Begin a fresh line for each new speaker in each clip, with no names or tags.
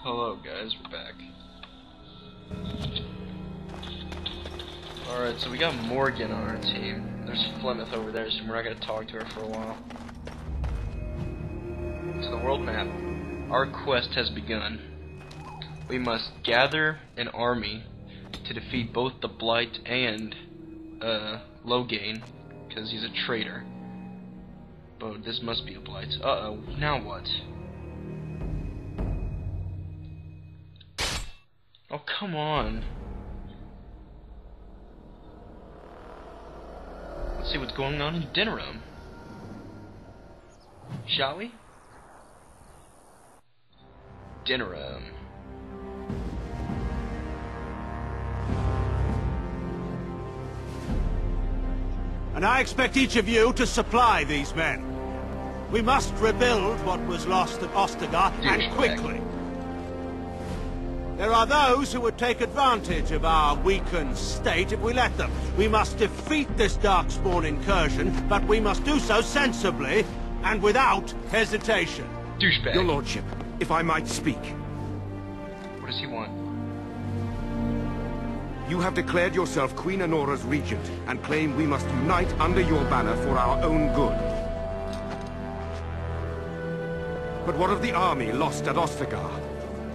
Hello guys, we're back. Alright, so we got Morgan on our team. There's Plymouth over there, so we're not gonna talk to her for a while. To the world map. Our quest has begun. We must gather an army to defeat both the Blight and Logain, because he's a traitor. But this must be a Blight. Uh-oh, now what? Oh, come on. Let's see what's going on in dinner room. Shall we? Dinner room.
And I expect each of you to supply these men. We must rebuild what was lost at Ostagar, and quickly. There are those who would take advantage of our weakened state if we let them. We must defeat this Darkspawn incursion, but we must do so sensibly and without hesitation.
Douchebag.
Your lordship, if I might speak.
What does he want?
You have declared yourself Queen Honora's regent, and claim we must unite under your banner for our own good. But what of the army lost at Ostagar?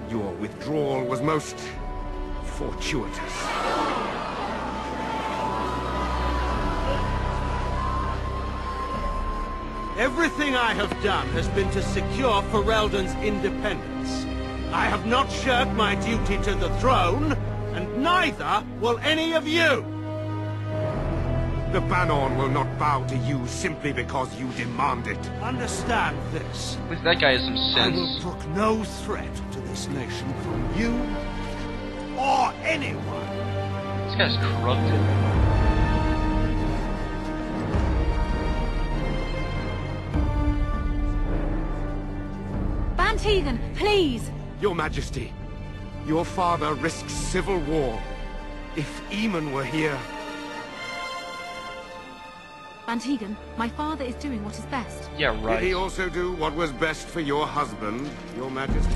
Your withdrawal was most fortuitous.
Everything I have done has been to secure Ferelden's independence. I have not shirked my duty to the throne, and neither will any of you!
The Banon will not bow to you simply because you demand it.
Understand this.
At least that guy has some sense.
I will brook no threat to this nation from you or anyone.
This guy's corrupted.
Bantegan, please!
Your Majesty, your father risks civil war. If Eamon were here...
Bantegan, my father is doing what is best.
Yeah, right.
Did he also do what was best for your husband, Your Majesty?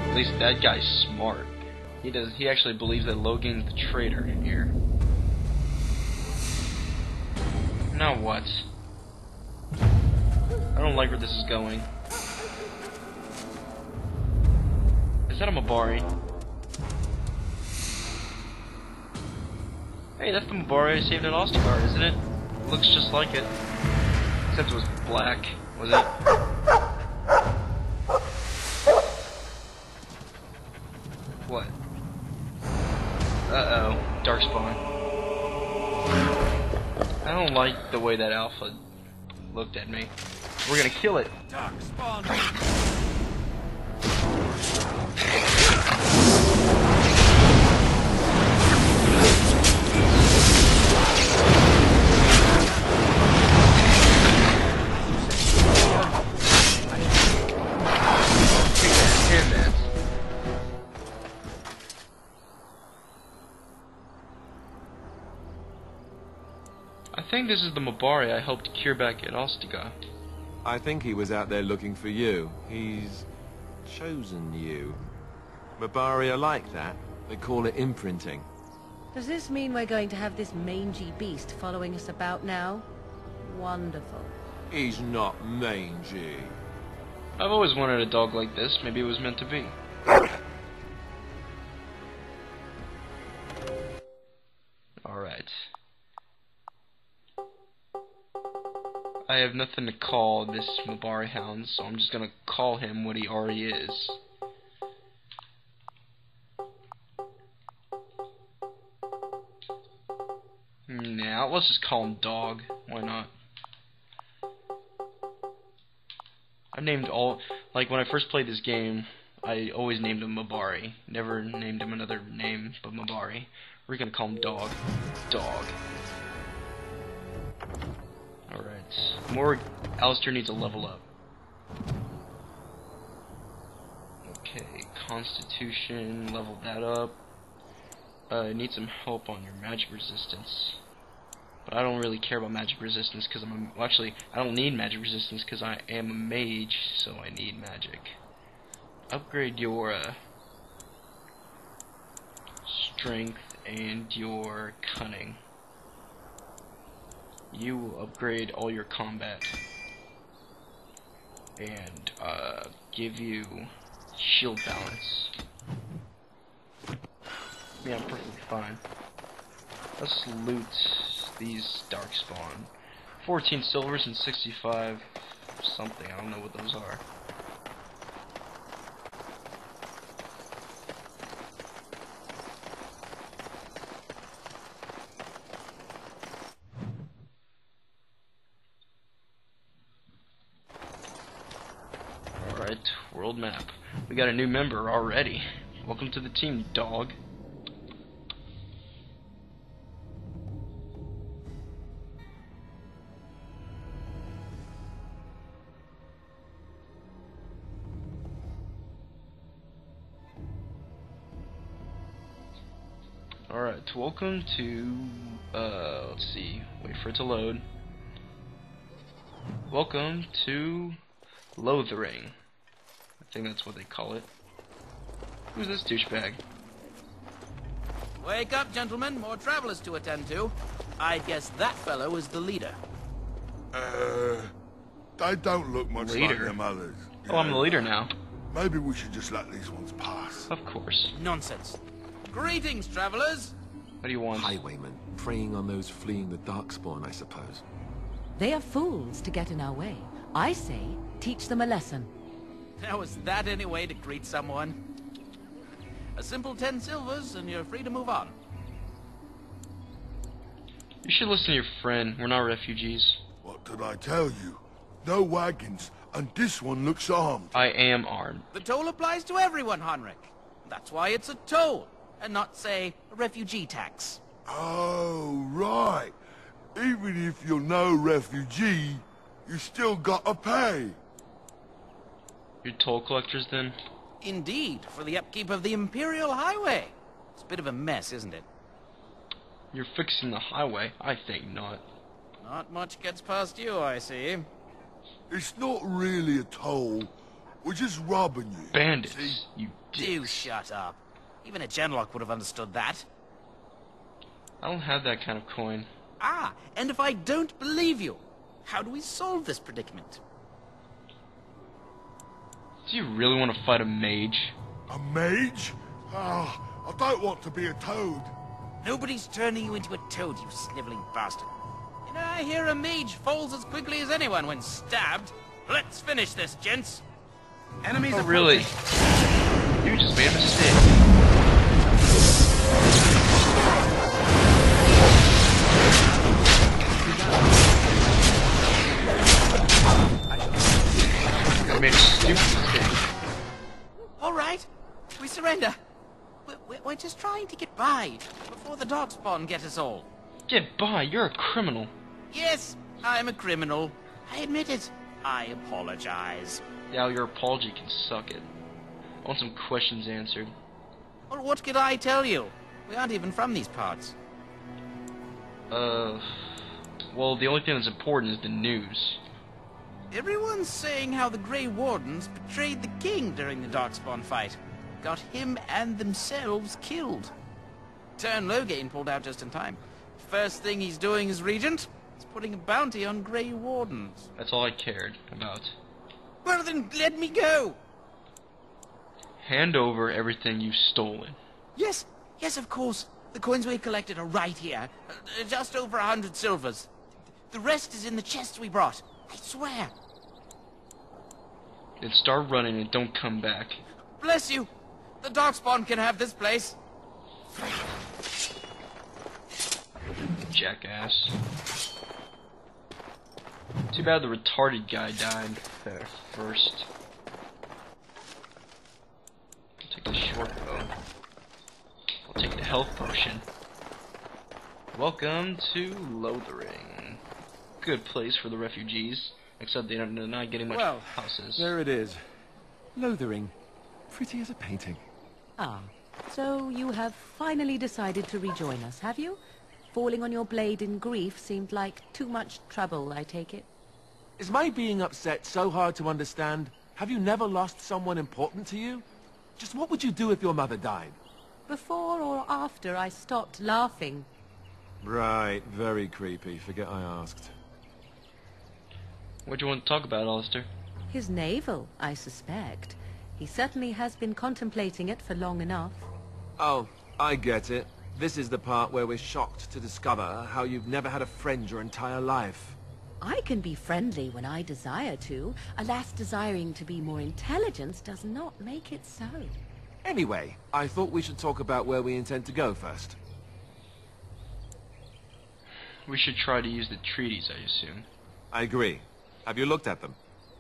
At least that guy's smart. He actually believes that Logan's the traitor here. Now what? I don't like where this is going. Is that a Mabari? Hey, that's the Mabari I saved at Ostagar, isn't it? It looks just like it. Except it was black, was it? What? Uh-oh. Darkspawn. I don't like the way that Alpha looked at me. We're gonna kill it.
Darkspawn!
I think this is the Mabari I helped cure back at Ostagar.
I think he was out there looking for you. He's chosen you. Mabari are like that. They call it imprinting.
Does this mean we're going to have this mangy beast following us about now? Wonderful.
He's not mangy.
I've always wanted a dog like this. Maybe it was meant to be. Alright. I have nothing to call this Mabari hound, so I'm just gonna call him what he already is. Now, let's just call him Dog. Why not? I've named all... Like, when I first played this game, I always named him Mabari. Never named him another name but Mabari. We're gonna call him Dog. Dog. Alright. Alistair needs a level up. Okay, Constitution, level that up. I need some help on your magic resistance. But But I don't really care about magic resistance because well, actually, I don't need magic resistance because I am a mage, so I need magic. Upgrade your strength and your cunning. You will upgrade all your combat and give you shield balance. Yeah, I'm perfectly fine. Let's loot these darkspawn. 14 silvers and 65 something. I don't know what those are. Alright, world map. We got a new member already. Welcome to the team, dog. Alright, welcome to, let's see, wait for it to load. Welcome to Lothering. I think that's what they call it. Who's this douchebag?
Wake up, gentlemen, more travelers to attend to. I guess that fellow is the leader.
They don't look much like
Leader?
them others.
Oh, I'm the leader now.
Maybe we should just let these ones pass.
Of course.
Nonsense. Greetings, travelers.
What do you want?
Highwaymen, preying on those fleeing the Darkspawn, I suppose.
They are fools to get in our way. I say, teach them a lesson.
Now, is that any way to greet someone? A simple 10 silvers, and you're free to move on.
You should listen to your friend. We're not refugees.
What did I tell you? No wagons, and this one looks armed.
I am armed.
The toll applies to everyone, Henrik. That's why it's a toll, and not, say, a refugee tax.
Oh, right. Even if you're no refugee, you still gotta pay.
You're toll collectors then?
Indeed, for the upkeep of the Imperial Highway. It's a bit of a mess, isn't it?
You're fixing the highway? I think not.
Not much gets past you, I see.
It's not really a toll. We're just robbing you.
Bandits,
See?
you
Do
dicks.
shut up. Even a Genlock would have understood that.
I don't have that kind of coin.
Ah, and if I don't believe you, how do we solve this predicament?
Do you really want to fight a mage?
A mage? Ah, I don't want to be a toad.
Nobody's turning you into a toad, you sniveling bastard. You know, I hear a mage falls as quickly as anyone when stabbed. Let's finish this, gents. Enemies
Oh,
approaching.
really? You just made a mistake. I made a stupid mistake.
All right, we surrender. We're just trying to get by before the Darkspawn get us all.
Get by, you're a criminal.
Yes, I'm a criminal. I admit it. I apologize.
Yeah, your apology can suck it. I want some questions answered.
Well, what could I tell you? We aren't even from these parts.
Well, the only thing that's important is the news.
Everyone's saying how the Grey Wardens betrayed the king during the Darkspawn fight. Got him and themselves killed. Turn Loghain pulled out just in time. First thing he's doing as regent is putting a bounty on Grey Wardens.
That's all I cared about.
Well then, let me go!
Hand over everything you've stolen.
Yes, of course. The coins we collected are right here. Just over 100 silvers. The rest is in the chest we brought. I swear.
Then start running and don't come back.
Bless you. The Darkspawn can have this place.
Jackass. Too bad the retarded guy died first. I'll take the short bow. I'll take the health potion. Welcome to Lothering. Good place for the refugees, except they're not getting much
Well,
houses.
There it is. Lothering. Pretty as a painting.
Ah, so you have finally decided to rejoin us, have you? falling on your blade in grief seemed like too much trouble, I take it.
Is my being upset so hard to understand? Have you never lost someone important to you? Just what would you do if your mother died?
Before or after I stopped laughing.
Right, very creepy. Forget I asked.
What do you want to talk about, Alistair?
His navel, I suspect. He certainly has been contemplating it for long enough.
Oh, I get it. This is the part where we're shocked to discover how you've never had a friend your entire life.
I can be friendly when I desire to. Alas, desiring to be more intelligent does not make it so.
Anyway, I thought we should talk about where we intend to go first.
We should try to use the treaties, I assume.
I agree. Have you looked at them?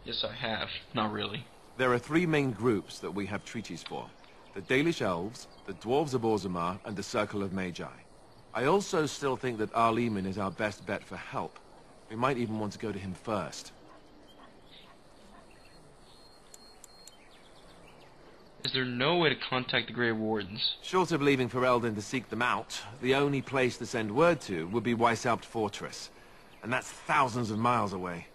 Yes, I have. Not really.
There are three main groups that we have treaties for. The Dalish Elves, the Dwarves of Orzammar, and the Circle of Magi. I also still think that Arleman is our best bet for help. We might even want to go to him first.
Is there no way to contact the Grey Wardens?
Short of leaving for Eldon to seek them out, the only place to send word to would be Weishaupt Fortress. And that's thousands of miles away.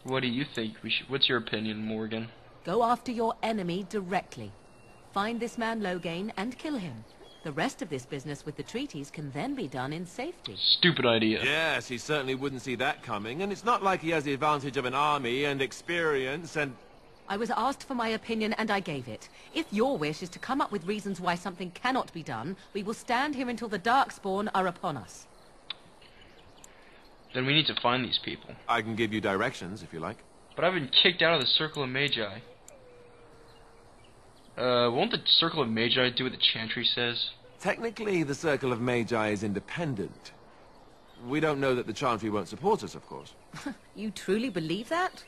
What do you think we should... What's your opinion, Morgan?
Go after your enemy directly. Find this man Loghain and kill him. The rest of this business with the treaties can then be done in safety.
Stupid idea.
Yes, he certainly wouldn't see that coming, and it's not like he has the advantage of an army and experience and...
I was asked for my opinion and I gave it. If your wish is to come up with reasons why something cannot be done, we will stand here until the Darkspawn are upon us.
Then we need to find these people.
I can give you directions, if you like.
But I've been kicked out of the Circle of Magi. Won't the Circle of Magi do what the Chantry says?
Technically, the Circle of Magi is independent. We don't know that the Chantry won't support us, of course.
You truly believe that?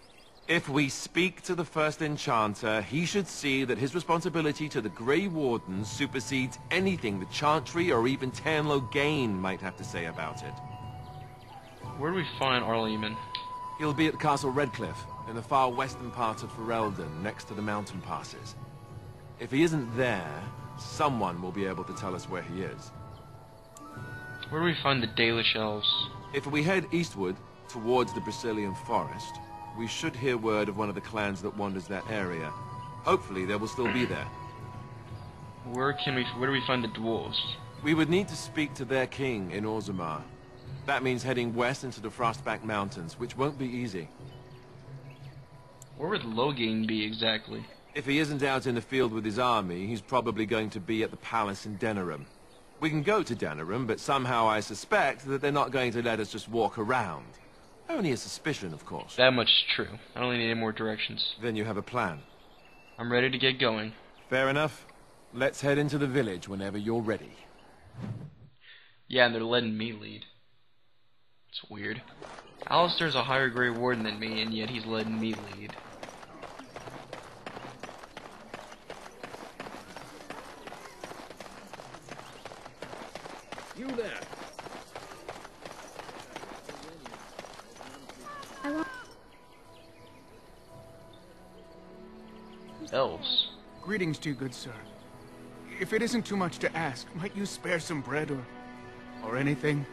If we speak to the First Enchanter, he should see that his responsibility to the Grey Wardens supersedes anything the Chantry or even Tan Loghain might have to say about it.
Where do we find Arleman?
He'll be at Castle Redcliffe, in the far western part of Ferelden, next to the mountain passes. If he isn't there, someone will be able to tell us where he is.
Where do we find the Dalish Elves?
If we head eastward, towards the Brazilian forest, we should hear word of one of the clans that wanders that area. Hopefully they will still be there.
Where do we find the Dwarves?
We would need to speak to their king in Orzammar. That means heading west into the Frostback Mountains, which won't be easy.
Where would Loghain be exactly?
If he isn't out in the field with his army, he's probably going to be at the palace in Denerim. We can go to Denerim, but somehow I suspect that they're not going to let us just walk around. Only a suspicion, of course.
That much is true. I don't need any more directions.
Then you have a plan.
I'm ready to get going.
Fair enough. Let's head into the village whenever you're ready.
Yeah, and they're letting me lead. It's weird. Alistair's a higher Grey Warden than me, and yet he's letting me lead.
You there.
Elves.
Greetings to you, good sir. If it isn't too much to ask, might you spare some bread or anything?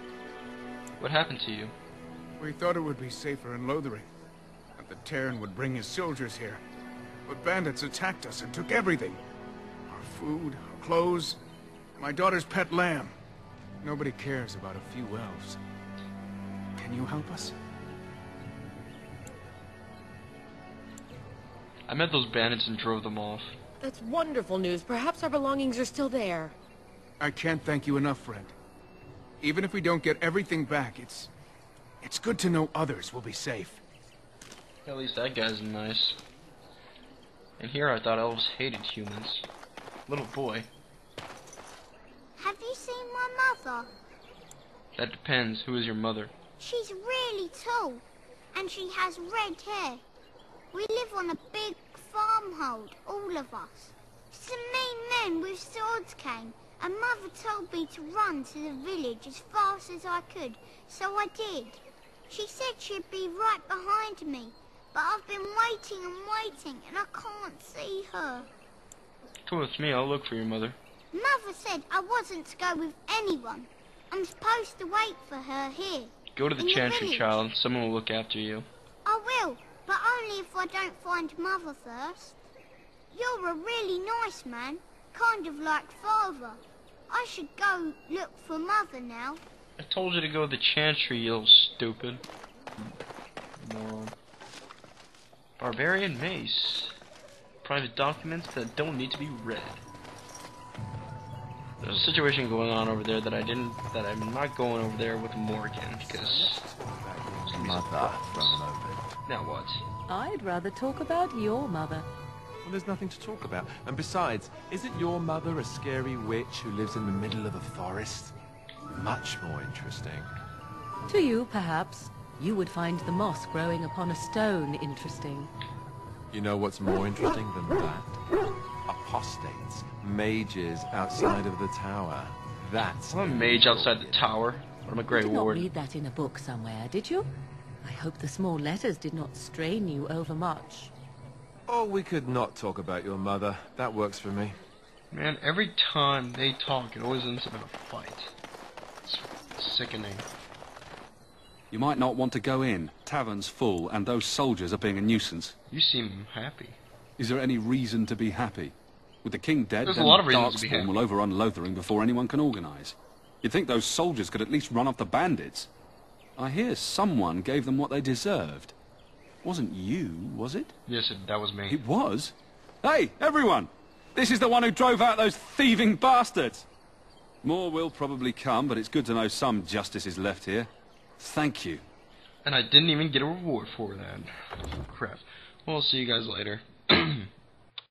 What happened to you?
We thought it would be safer in Lothering, that the Terran would bring his soldiers here. But bandits attacked us and took everything. Our food, our clothes, my daughter's pet lamb. Nobody cares about a few elves. Can you help us?
I met those bandits and drove them off.
That's wonderful news. Perhaps our belongings are still there.
I can't thank you enough, friend. Even if we don't get everything back, it's good to know others will be safe.
At least that guy's nice. And here I thought elves hated humans. Little boy.
Have you seen my mother?
That depends. Who is your mother?
She's really tall, and she has red hair. We live on a big farmhold, all of us. Some mean men with swords came, and Mother told me to run to the village as fast as I could, so I did. She said she'd be right behind me, but I've been waiting and waiting, and I can't see her.
Come with me, I'll look for your mother.
Mother said I wasn't to go with anyone. I'm supposed to wait for her here.
Go to the
in the
chantry,
village.
child. Someone will look after you.
I will, but only if I don't find Mother first. You're a really nice man, kind of like Father. I should go look for Mother now.
I told you to go to the chantry, you little stupid. Moron. Barbarian mace. Private documents that don't need to be read. There's a situation going on over there that I'm not going over there with Morgan, because...
Mother thrown open.
Now what?
I'd rather talk about your mother.
Well, there's nothing to talk about. And besides, isn't your mother a scary witch who lives in the middle of a forest? Much more interesting.
To you, perhaps. You would find the moss growing upon a stone interesting.
You know what's more interesting than that? Apostates, mages outside of the tower. That's
I'm a mage outside the tower. I'm a Grey
You did not
Ward.
read that in a book somewhere, did you? I hope the small letters did not strain you overmuch.
Oh, we could not talk about your mother. That works for me.
Man, every time they talk, it always ends up in a fight. It's sickening.
You might not want to go in. Tavern's full, and those soldiers are being a nuisance.
You seem happy.
Is there any reason to be happy? With the king dead,
There's a
then
lot of reasons to be
Darkspawn
happy.
will overrun Lothering before anyone can organise. You'd think those soldiers could at least run off the bandits. I hear someone gave them what they deserved. Wasn't you, was it?
Yes, that was me.
It was? Hey, everyone! This is the one who drove out those thieving bastards! More will probably come, but it's good to know some justice is left here. Thank you.
And I didn't even get a reward for that. Crap. Well, I'll see you guys later.